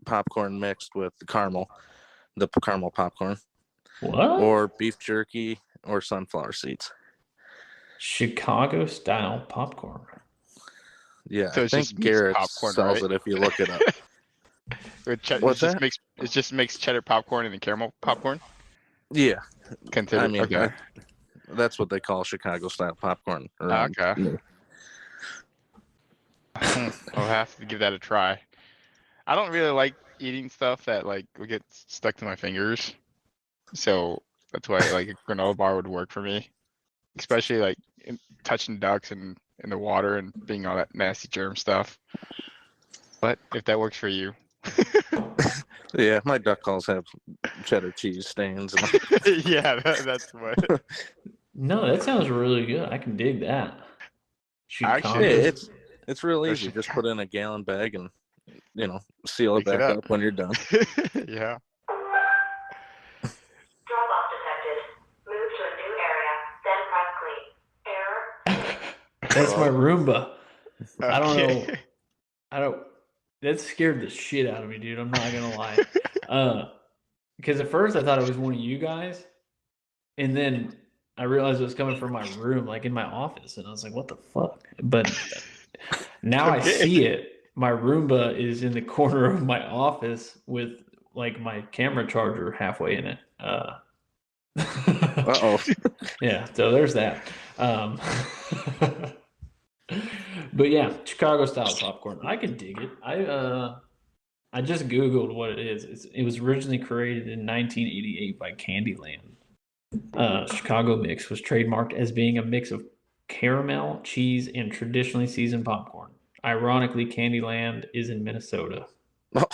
popcorn mixed with the caramel popcorn. What? Or beef jerky or sunflower seeds. Chicago style popcorn. Yeah, so I think Garrett sells it if you look it up. What's that? It just makes cheddar popcorn and the caramel popcorn? Yeah. Okay. That's what they call Chicago style popcorn. Okay. I'll have to give that a try. I don't really like eating stuff that will get stuck to my fingers. So that's why a granola bar would work for me. Especially touching ducks and in the water and being all that nasty germ stuff. But if that works for you. Yeah, my duck calls have cheddar cheese stains. Yeah, that's what. No, that sounds really good. I can dig that. Actually, it's real easy. Just put in a gallon bag and seal it back up when you're done. Yeah. Drop off detected. Move to a new area, then press clean. Error. That's my Roomba. Okay. I don't. That scared the shit out of me, dude. I'm not gonna lie. Because at first I thought it was one of you guys, and then I realized it was coming from my room, in my office, and I was like, "What the fuck?" But now I see it. My Roomba is in the corner of my office with my camera charger halfway in it. Uh-oh. Yeah, so there's that. But yeah, Chicago style popcorn. I can dig it. I just Googled what it is. It was originally created in 1988 by Candyland. Chicago mix was trademarked as being a mix of caramel, cheese, and traditionally seasoned popcorn. Ironically, Candyland is in Minnesota,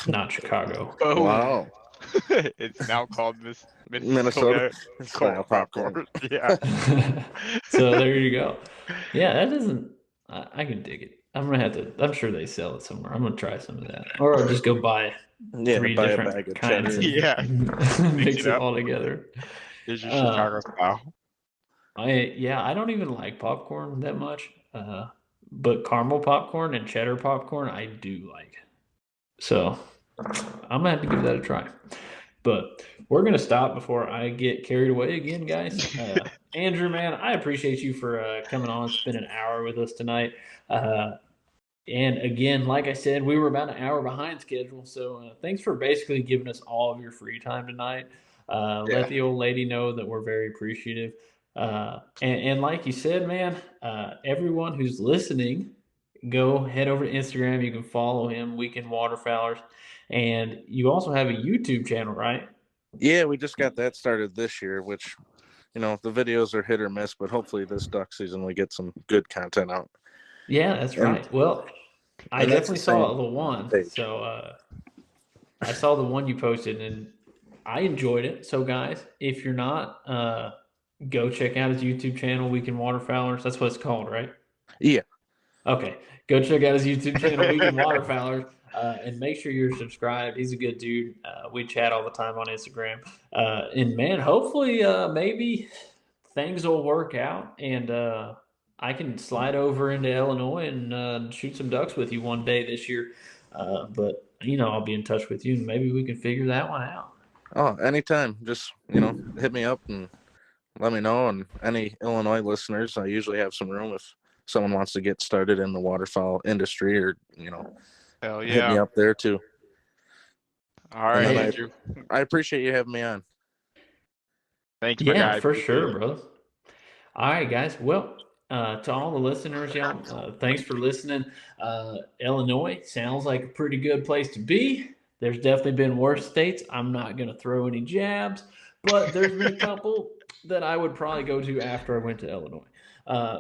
not Chicago. Oh. Wow. It's now called Minnesota style popcorn. Yeah. So there you go. Yeah, that doesn't. I can dig it. I'm sure they sell it somewhere. I'm gonna try some of that, or I'll just go buy 3 different kinds. Yeah. Mix it all together. Is your Chicago style? I don't even like popcorn that much. But caramel popcorn and cheddar popcorn I do like. So I'm gonna have to give that a try. But we're gonna stop before I get carried away again, guys. Andrew, man, I appreciate you for coming on, spending an hour with us tonight. And again, like I said, we were about an hour behind schedule. So thanks for basically giving us all of your free time tonight. Let the old lady know that we're very appreciative. And like you said, man, everyone who's listening, go head over to Instagram. You can follow him, Weekend Waterfowlers. And you also have a YouTube channel, right? Yeah, we just got that started this year, which, the videos are hit or miss, but hopefully this duck season we get some good content out. Yeah, that's right. Well, I definitely saw the one. page. So I saw the one you posted and I enjoyed it. So guys, if you're not, go check out his YouTube channel, Weekend Waterfowlers. That's what it's called, right? Yeah. Okay. Go check out his YouTube channel, Weekend Waterfowlers, and make sure you're subscribed. He's a good dude. We chat all the time on Instagram. And man, hopefully, maybe things will work out and I can slide over into Illinois and shoot some ducks with you one day this year. But I'll be in touch with you and maybe we can figure that one out. Oh, anytime. Just, hit me up and let me know. And any Illinois listeners, I usually have some room if someone wants to get started in the waterfowl industry or, Hell hit me yeah. up there too. All right, And Andrew. I appreciate you having me on. Thank you, my guy. For Appreciate sure, it. bro. All right, guys. Well, to all the listeners, y'all, thanks for listening. Illinois sounds like a pretty good place to be. There's definitely been worse states. I'm not going to throw any jabs, but there's been a couple that I would probably go to after I went to Illinois.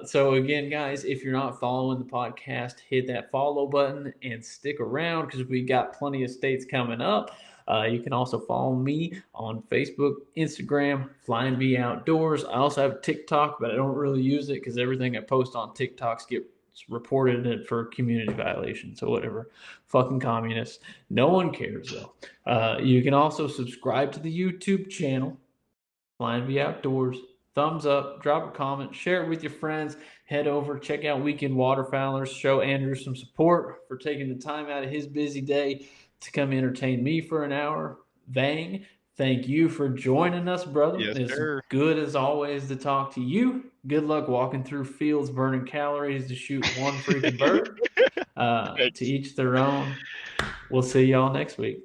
So again, guys, if you're not following the podcast, hit that follow button and stick around because we got plenty of states coming up. You can also follow me on Facebook, Instagram, Flying V Outdoors. I also have TikTok, but I don't really use it because everything I post on TikToks gets reported for community violation. So whatever, fucking communists. No one cares though. You can also subscribe to the YouTube channel, Flying V Outdoors. Thumbs up, drop a comment, share it with your friends. Head over, check out Weekend Waterfowlers. Show Andrew some support for taking the time out of his busy day to come entertain me for an hour. Vang, thank you for joining us, brother. Yes, It's sir. good as always to talk to you. Good luck walking through fields burning calories to shoot one freaking bird. To each their own. We'll see y'all next week.